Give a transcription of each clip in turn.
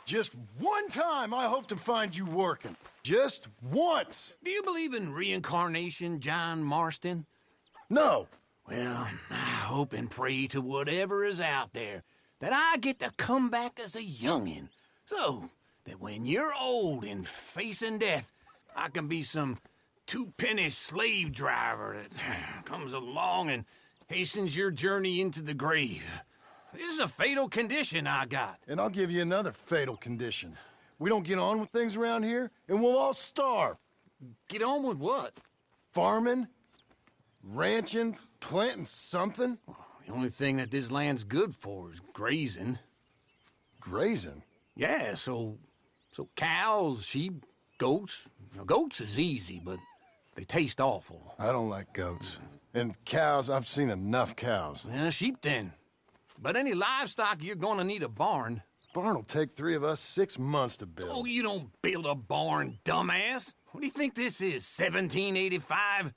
Just one time I hope to find you working. Just once. Do you believe in reincarnation, John Marston? No. Well, I hope and pray to whatever is out there that I get to come back as a youngin', so that when you're old and facing death, I can be some two-penny slave driver that comes along and hastens your journey into the grave. This is a fatal condition I got. And I'll give you another fatal condition. We don't get on with things around here, and we'll all starve. Get on with what? Farming, ranching, planting something. The only thing that this land's good for is grazing. Grazing? Yeah, so cows, sheep, goats. Now, goats is easy, but they taste awful. I don't like goats. And cows, I've seen enough cows. Yeah, sheep then. But any livestock, you're gonna need a barn. Barn will take 3 of us 6 months to build. Oh, you don't build a barn, dumbass. What do you think this is, 1785?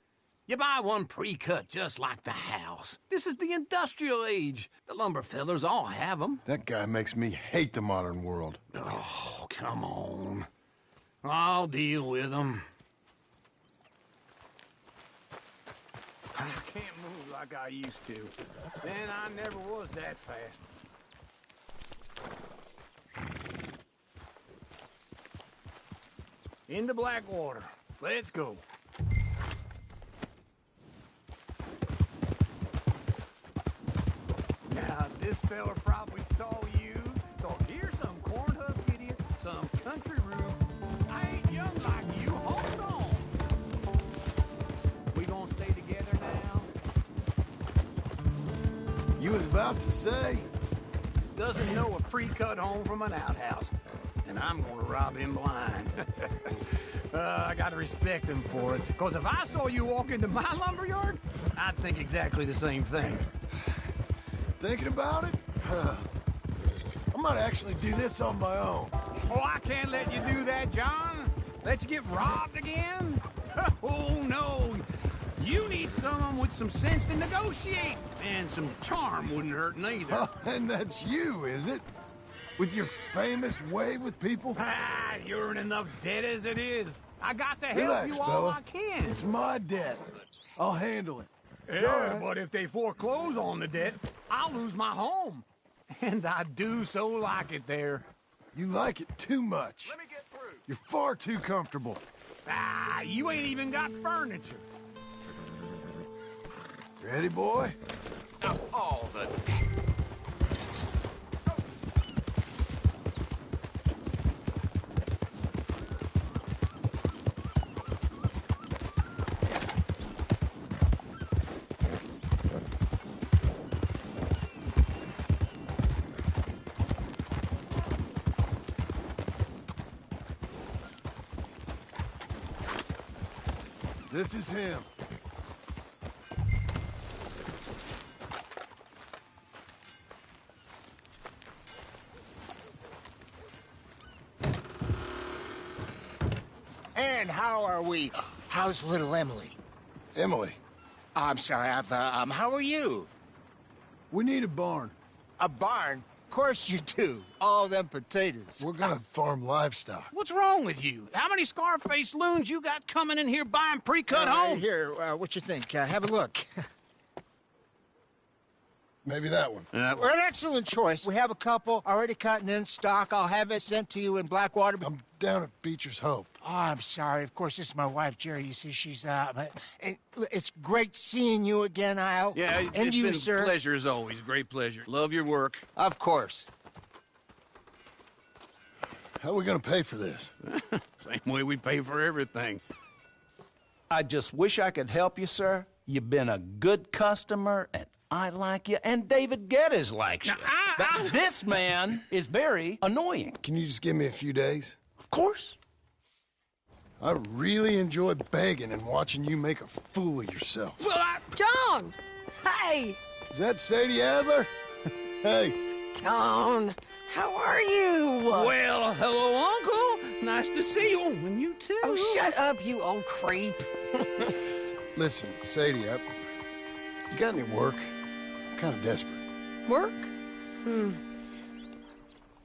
You buy one pre-cut just like the house. This is the industrial age. The lumber fellers all have them. That guy makes me hate the modern world. Oh, come on. I'll deal with them. I can't move like I used to. And I never was that fast. Into Blackwater. Let's go. Now, this fella probably saw you. Thought, here's some corn husk idiot, some country rube. I ain't young like you. Hold on. We gonna stay together now? You was about to say? Doesn't know a pre-cut home from an outhouse. And I'm gonna rob him blind. I gotta respect him for it. Because if I saw you walk into my lumberyard, I'd think exactly the same thing. Thinking about it? I might actually do this on my own. Oh, I can't let you do that, John. Let you get robbed again? Oh, no. You need someone with some sense to negotiate. And some charm wouldn't hurt neither. Oh, and that's you, is it? With your famous way with people? Ah, you're in enough debt as it is. I got to help Relax, you all fella. I can. It's my debt. I'll handle it. It's Yeah, all right. but if they foreclose on the debt, I'll lose my home. And I do so like it there. You like it too much. Let me get through. You're far too comfortable. Ah, you ain't even got furniture. Ready, boy? All the... This is him. And how are we? How's little Emily? Emily, I'm sorry, how are you? we need a barn. A barn? Of course you do. All them potatoes. We're gonna farm livestock. What's wrong with you? How many Scarface loons you got coming in here buying pre-cut homes? Here, what you think? Have a look. Maybe that one. We're an excellent choice. We have a couple already cut and in stock. I'll have it sent to you in Blackwater. I'm down at Beecher's Hope. Oh, I'm sorry. Of course, this is my wife, Jerry. You see, she's, it's great seeing you again, Al. Yeah, and it's you, been sir. a pleasure as always. Great pleasure. Love your work. Of course. How are we gonna pay for this? Same way we pay for everything. I just wish I could help you, sir. You've been a good customer, and I like you, and David Geddes likes you. But this man is very annoying. Can you just give me a few days? Of course. I really enjoy begging and watching you make a fool of yourself. John! Hey! Is that Sadie Adler? Hey, John, how are you? Well, hello, Uncle. Nice to see you. And you too. Oh, shut up, you old creep. listen, Sadie, you got any work? I'm kind of desperate. Work?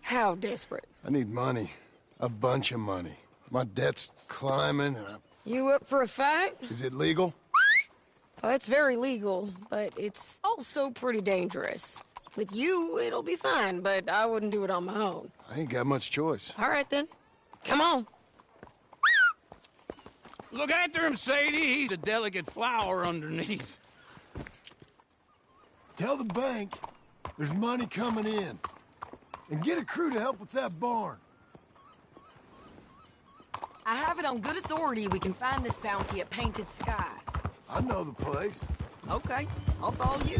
How desperate? I need money. A bunch of money. My debt's climbing and You up for a fight? Is it legal? Well, it's very legal, but it's also pretty dangerous. With you, it'll be fine, but I wouldn't do it on my own. I ain't got much choice. All right, then. Come on. Look after him, Sadie. He's a delicate flower underneath. Tell the bank there's money coming in. And get a crew to help with that barn. I have it on good authority we can find this bounty at Painted Sky. I know the place. Okay, I'll follow you.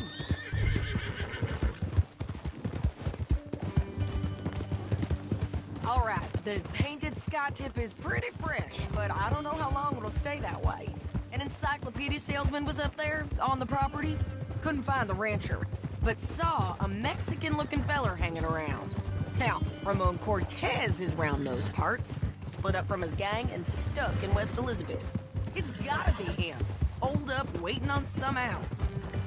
All right, the Painted Sky tip is pretty fresh, but I don't know how long it'll stay that way. An encyclopedia salesman was up there on the property. Couldn't find the rancher, but saw a Mexican-looking feller hanging around. Now, Ramon Cortez is round those parts, split up from his gang and stuck in West Elizabeth. It's gotta be him, holed up waiting on some out.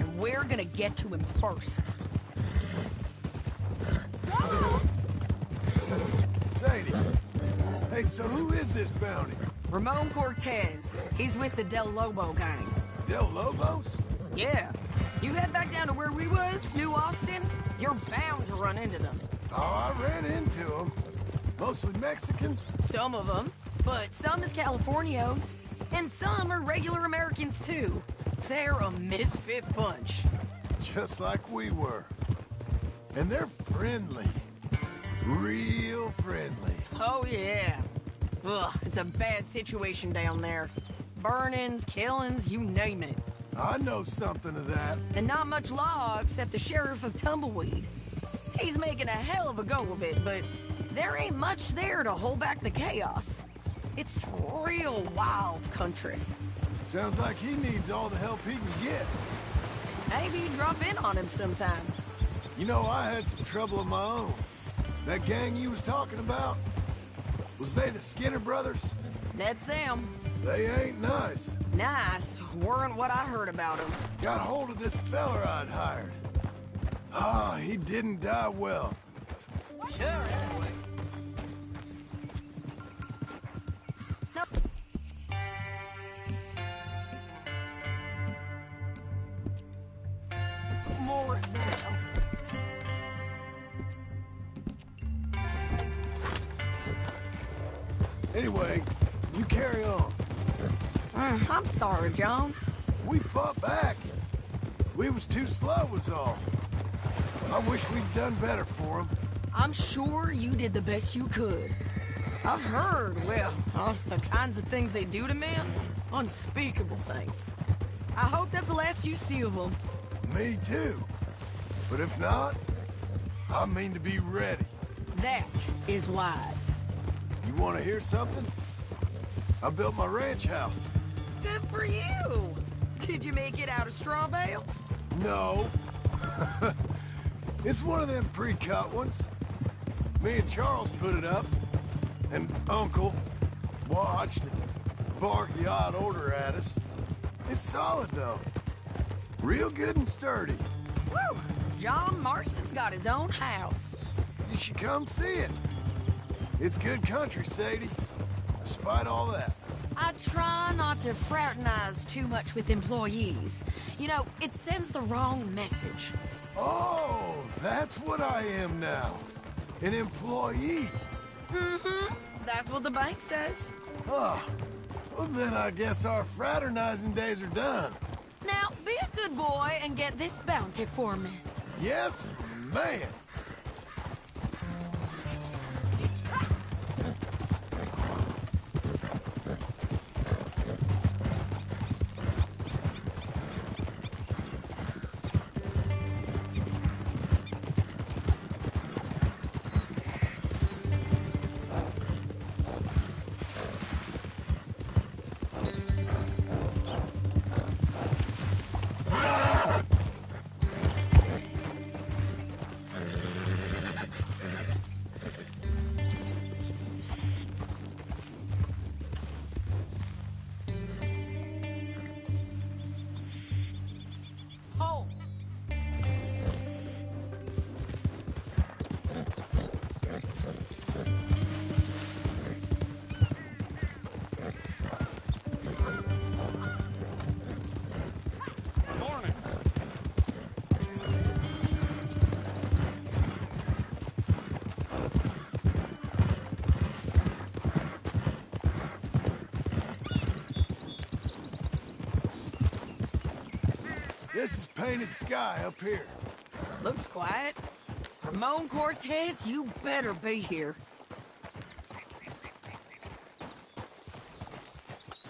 And we're gonna get to him first. Sadie. Hey, so who is this bounty? Ramon Cortez. He's with the Del Lobo gang. Del Lobos? Yeah. You head back down to where we was, New Austin, you're bound to run into them. Oh, I ran into them. Mostly Mexicans. Some of them, but some is Californios, and some are regular Americans too. They're a misfit bunch. Just like we were. And they're friendly. Real friendly. Oh yeah. Ugh, it's a bad situation down there. Burnings, killings, you name it. I know something of that. And not much law except the sheriff of Tumbleweed. He's making a hell of a go of it, but there ain't much there to hold back the chaos. It's real wild country. Sounds like he needs all the help he can get. Maybe drop in on him sometime. You know, I had some trouble of my own. That gang you was talking about, was they the Skinner brothers? That's them. They ain't nice. Nice weren't what I heard about them. Got hold of this feller I'd hired. Ah, he didn't die well. Sure. No. More now. Anyway, you carry on. I'm sorry, John. We fought back. We was too slow was all. I wish we'd done better for him. I'm sure you did the best you could. I've heard, well, the kinds of things they do to men. Unspeakable things. I hope that's the last you see of them. Me too. But if not, I mean to be ready. That is wise. You want to hear something? I built my ranch house. Good for you. Did you make it out of straw bales? No. It's one of them pre-cut ones. Me and Charles put it up, and Uncle watched and barked the odd order at us. It's solid, though. Real good and sturdy. Woo! John Marston's got his own house. You should come see it. It's good country, Sadie. Despite all that. I try not to fraternize too much with employees. You know, it sends the wrong message. Oh, that's what I am now. An employee. Mm-hmm. That's what the bank says. Oh, well then I guess our fraternizing days are done. Now, be a good boy and get this bounty for me. Yes, man. This is painted sky up here. Looks quiet. Ramon Cortez, you better be here.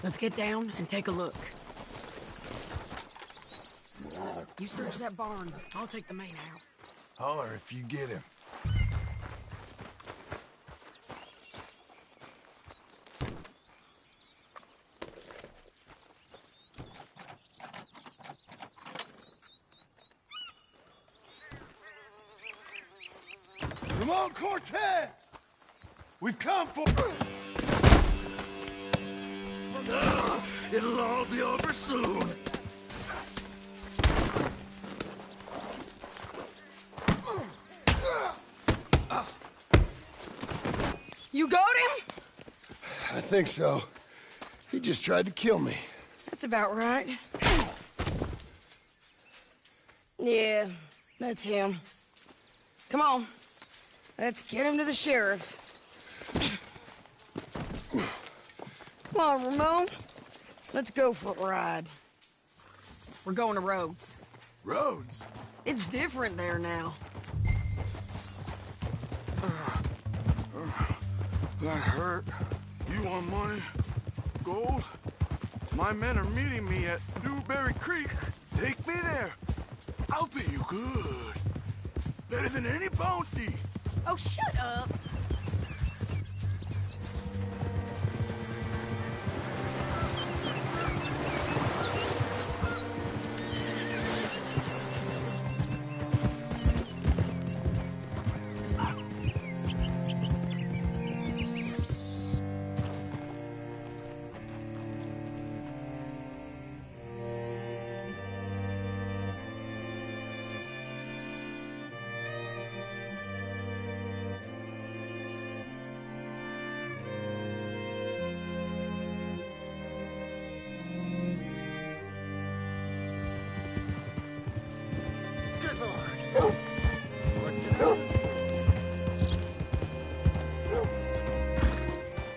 Let's get down and take a look. You search that barn. I'll take the main house. Holler if you get him. Ramon Cortez! We've come for... It'll all be over soon. You got him? I think so. He just tried to kill me. That's about right. Yeah, that's him. Come on. Let's get him to the sheriff. Come on, Ramon. Let's go for a ride. We're going to Rhodes. Rhodes? It's different there now. That hurt. You want money? Gold? My men are meeting me at Newberry Creek. Take me there. I'll pay you good. Better than any bounty. Oh, shut up.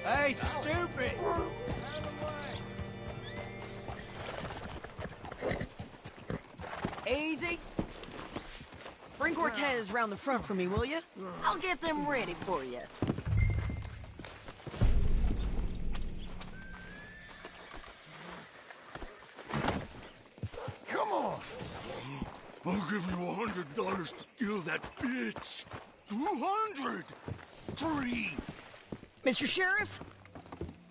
Hey, stupid! Easy. Bring Cortez round the front for me, will you? I'll get them ready for you. Come on. I'll give you $100 to kill that bitch. 200. Free. Mr. Sheriff?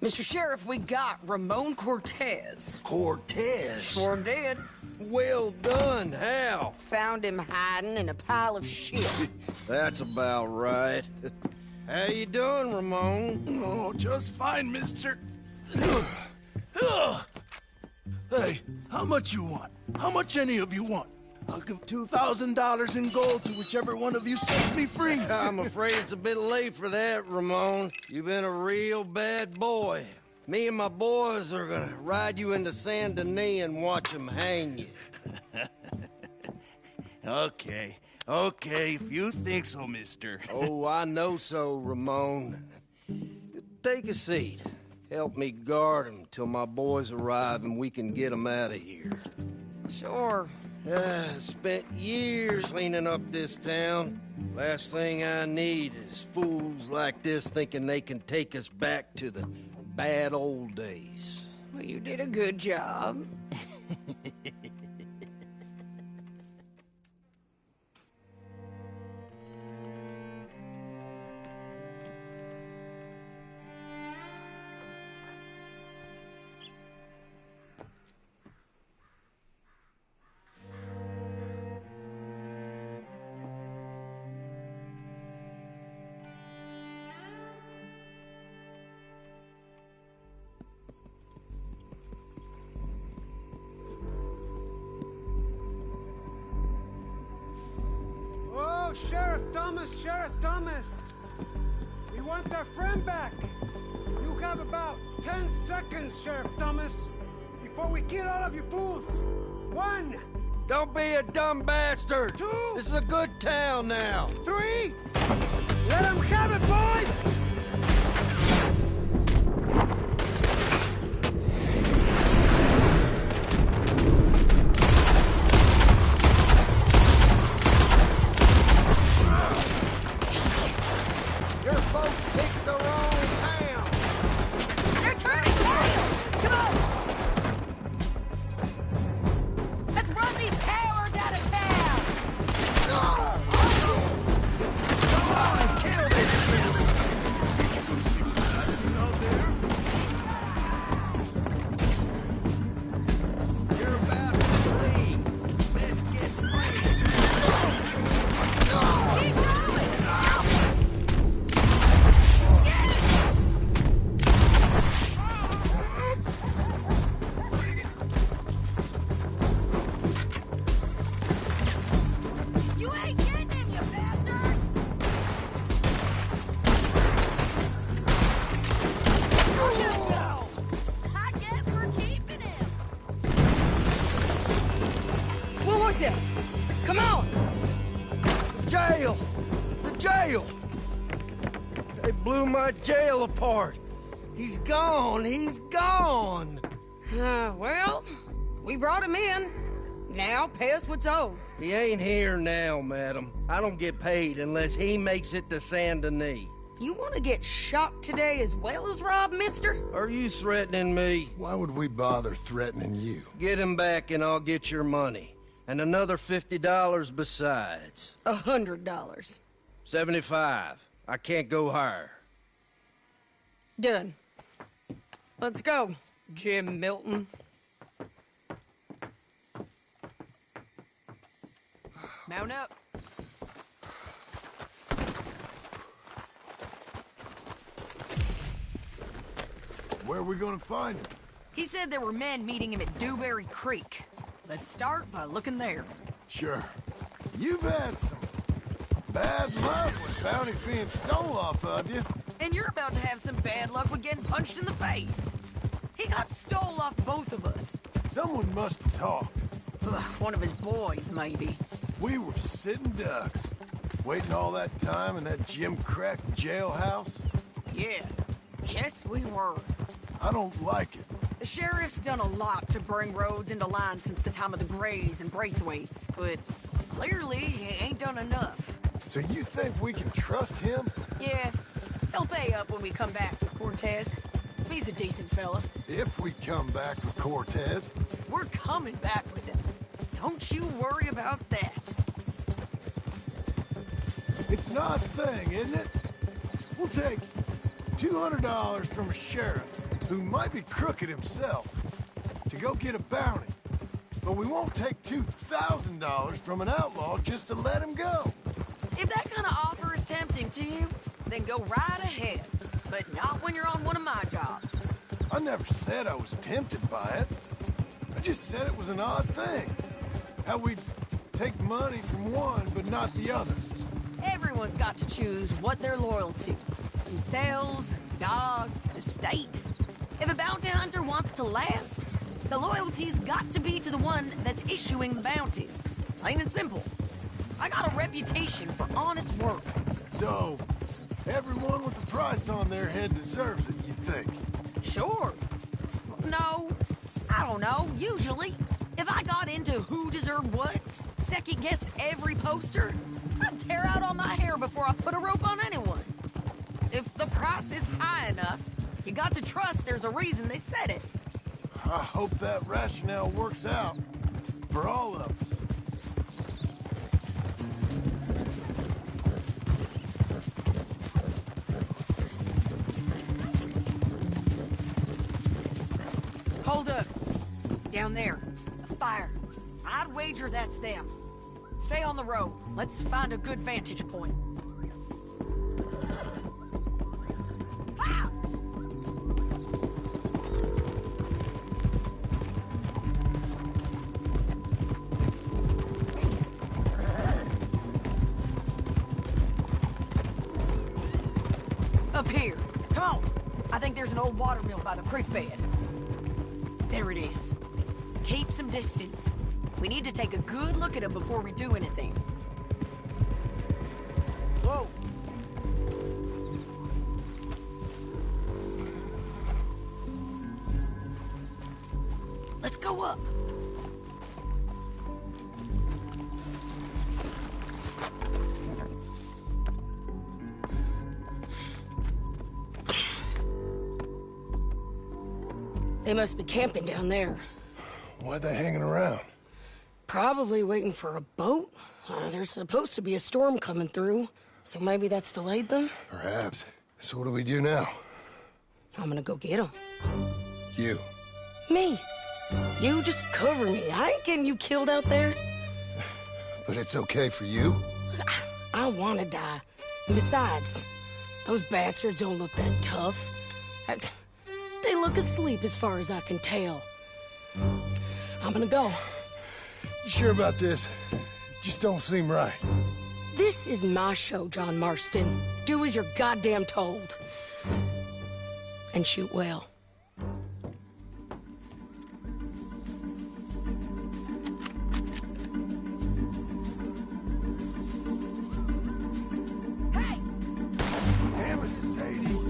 Mr. Sheriff, we got Ramon Cortez. Cortez? Sure did. Well done. How? Found him hiding in a pile of shit. That's about right. How you doing, Ramon? Oh, just fine, mister. Hey, how much you want? How much any of you want? I'll give $2,000 in gold to whichever one of you sets me free. I'm afraid it's a bit late for that, Ramon. You've been a real bad boy. Me and my boys are gonna ride you into Saint Denis and watch them hang you. Okay, if you think so, mister. Oh, I know so, Ramon. Take a seat. Help me guard them till my boys arrive and we can get them out of here. Sure. Spent years cleaning up this town. Last thing I need is fools like this thinking they can take us back to the bad old days. Well, you did a good job. Oh, Sheriff Thomas! We want our friend back! You have about 10 seconds, Sheriff Thomas, before we kill all of you fools! 1! Don't be a dumb bastard! 2! This is a good town now! 3! Let them have it, boys! my jail apart. He's gone. He's gone. Well, we brought him in. Now pay us what's owed. He ain't here now, madam. I don't get paid unless he makes it to Saint Denis. You want to get shot today as well as Rob, mister? Are you threatening me? Why would we bother threatening you? Get him back and I'll get your money. And another $50 besides. $100. 75. I can't go higher. Done. Let's go, Jim Milton. Mount up. Where are we gonna find him? He said there were men meeting him at Dewberry Creek. Let's start by looking there. Sure. You've had some bad luck with bounties being stole off of you. And you're about to have some bad luck with getting punched in the face. He got stole off both of us. Someone must have talked. Ugh, one of his boys, maybe. We were sitting ducks, waiting all that time in that Jim Crack jailhouse. Yeah, yes we were. I don't like it. The sheriff's done a lot to bring roads into line since the time of the Grays and Braithwaites, but clearly he ain't done enough. So you think we can trust him? Yeah, he'll pay up when we come back with Cortez. He's a decent fella. If we come back with Cortez. We're coming back with him. Don't you worry about that. It's an odd thing, isn't it? We'll take $200 from a sheriff who might be crooked himself to go get a bounty. But we won't take $2,000 from an outlaw just to let him go. If that kind of offer is tempting to you, then go right ahead. But not when you're on one of my jobs. I never said I was tempted by it. I just said it was an odd thing. How we'd take money from one but not the other. Everyone's got to choose what they're loyal to. Themselves, God, the state. If a bounty hunter wants to last, the loyalty's got to be to the one that's issuing the bounties. Plain and simple. I got a reputation for honest work. So, everyone with a price on their head deserves it, you think? Sure. No, I don't know, usually. If I got into who deserved what, second-guessed every poster, I'd tear out all my hair before I put a rope on anyone. If the price is high enough, you got to trust there's a reason they said it. I hope that rationale works out for all of us. Hold up. Down there. A fire. I'd wager that's them. Stay on the road. Let's find a good vantage point. Ah! Up here. Come on. I think there's an old water mill by the creek bed. There it is. Keep some distance. We need to take a good look at him before we do anything. Whoa. Let's go up. They must be camping down there. Why are they hanging around? Probably waiting for a boat. There's supposed to be a storm coming through, so maybe that's delayed them? Perhaps. So what do we do now? I'm gonna go get them. You. Me. You just cover me. I ain't getting you killed out there. But it's okay for you? I wanna die. And besides, those bastards don't look that tough. They look asleep as far as I can tell. I'm gonna go. You sure about this? Just don't seem right. This is my show, John Marston. Do as you're goddamn told. And shoot well. Hey! Damn it, Sadie.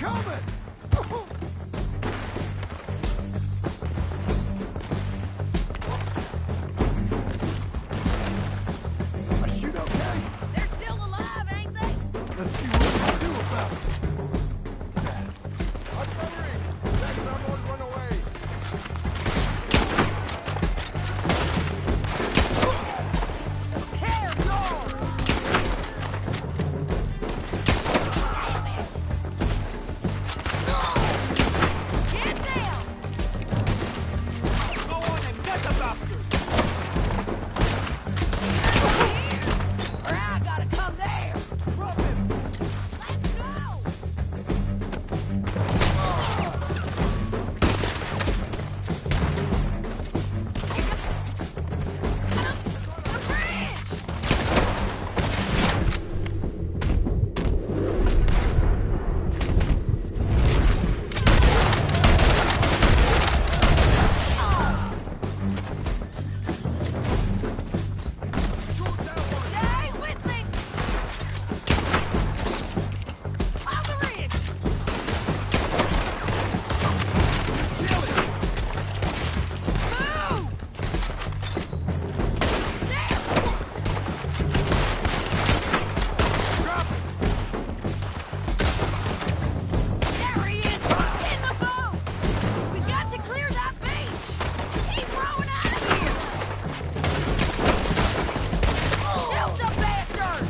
coming! I shoot okay? They're still alive, ain't they? Let's see what we can do about it. Artillery! Let someone run away! Tear yours! Get down! Go on and get the bastard! Or I gotta come there! Drop him! Let's go! The bridge! Stay with me! On the ridge! Move! There! There he is! In the boat! We got to clear that beach! He's rowing out of here! Shoot the bastard!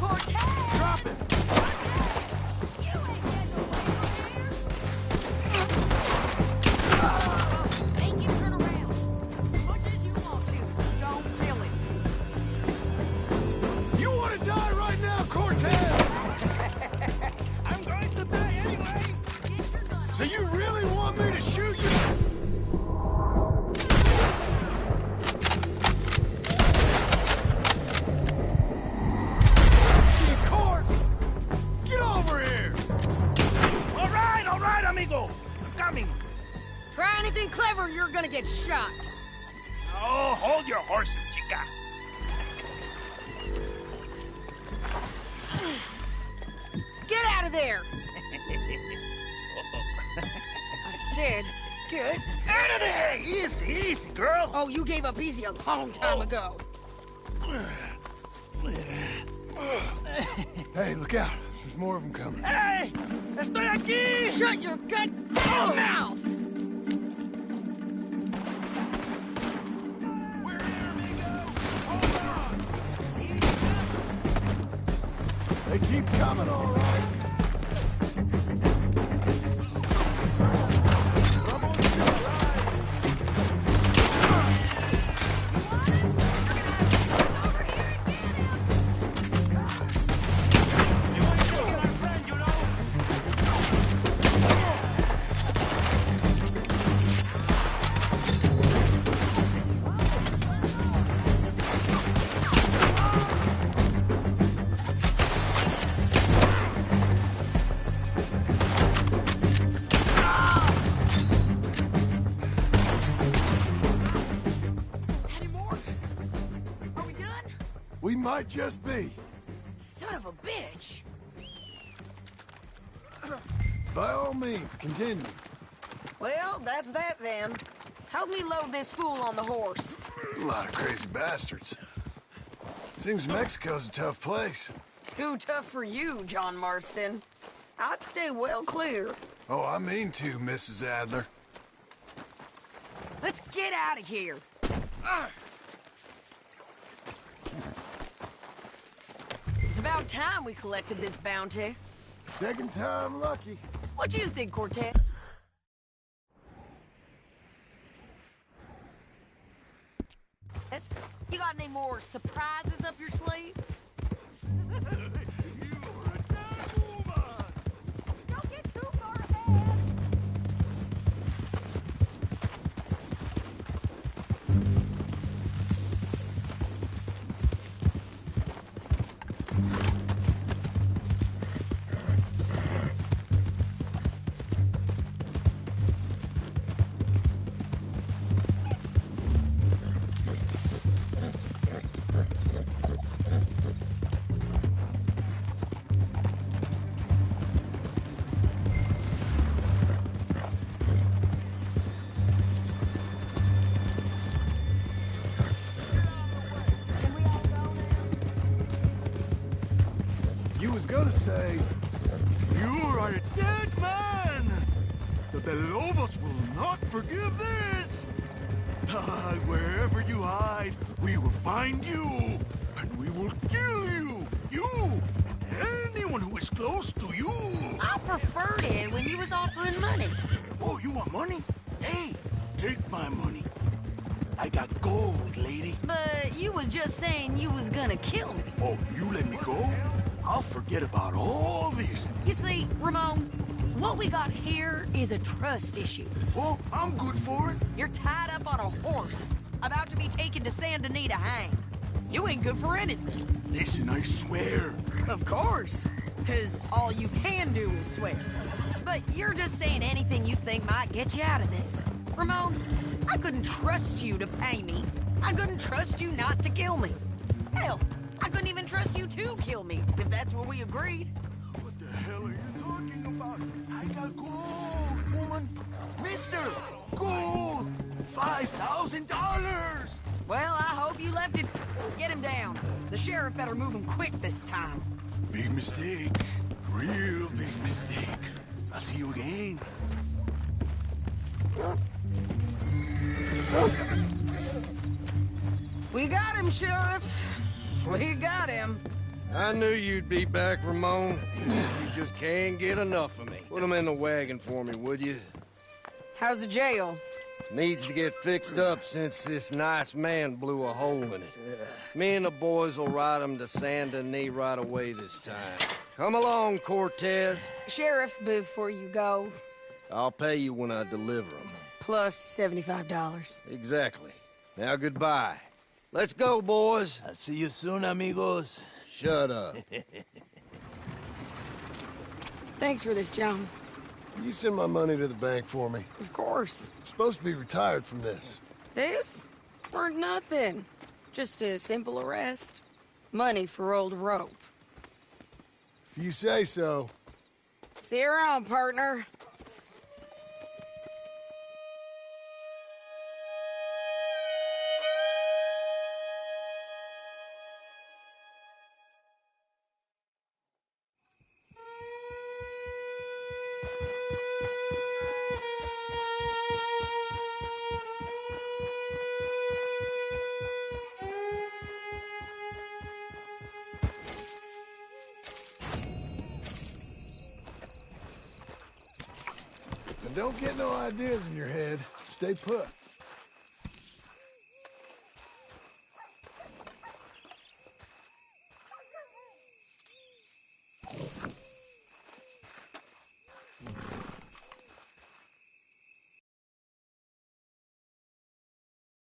Cortez! Drop it! Cortez! You ain't getting away from here! Make him turn around. As much as you want to. Don't kill him. You want to die right now, Cortez? I'm going to die anyway! Get your gun. So you really want me to shoot you? You court! Get over here! All right, amigo! I'm coming! Try anything clever, you're gonna get shot. Oh, hold your horses, chica! Get out of there! I said, get out of there! Easy, easy, girl! Oh, you gave up easy a long time ago. Hey, look out. There's more of them coming. Hey! Estoy aquí! Shut your goddamn mouth! We're here, amigo! Hold on! They keep coming, all right. Any more? Are we done? We might just be. Son of a bitch. By all means, continue. Well, that's that then. Help me load this fool on the horse. A lot of crazy bastards. Seems Mexico's a tough place. Too tough for you, John Marston. I'd stay well clear. Oh, I mean to, Mrs. Adler. Let's get out of here. It's about time we collected this bounty. Second time lucky. What do you think, Cortez? You got any more surprises up your sleeve? Don't get too far ahead. say, You are a dead man! The Lobos will not forgive this! Wherever you hide, we will find you, and we will kill you! You! And anyone who is close to you! I preferred it when you was offering money. Oh, you want money? Hey, take my money. I got gold, lady. But you was just saying you was gonna kill me. Oh, you let me go? I'll forget about all this. You see, Ramon, what we got here is a trust issue. Oh, I'm good for it. You're tied up on a horse, about to be taken to San Denis to hang. You ain't good for anything. Listen, I swear. Of course, because all you can do is swear. But you're just saying anything you think might get you out of this. Ramon, I couldn't trust you to pay me. I couldn't trust you not to kill me. Hell, I couldn't even trust you to kill me, if that's what we agreed. What the hell are you talking about? I got gold, woman. Mister, gold. $5,000. Well, I hope you left it. Get him down. The sheriff better move him quick this time. Big mistake. Real big mistake. I'll see you again. We got him, Sheriff. We got him. I knew you'd be back, Ramon. You just can't get enough of me. Put him in the wagon for me, would you? How's the jail? Needs to get fixed up since this nice man blew a hole in it. Me and the boys will ride him to San Denis right away this time. Come along, Cortez. Sheriff, before you go, I'll pay you when I deliver him. plus $75. Exactly. Now, goodbye. Let's go, boys. I'll see you soon, amigos. Shut up. Thanks for this, John. you send my money to the bank for me? Of course. I'm supposed to be retired from this. This? For nothing. Just a simple arrest. Money for old rope. If you say so. See you around, partner. And don't get no ideas in your head. Stay put.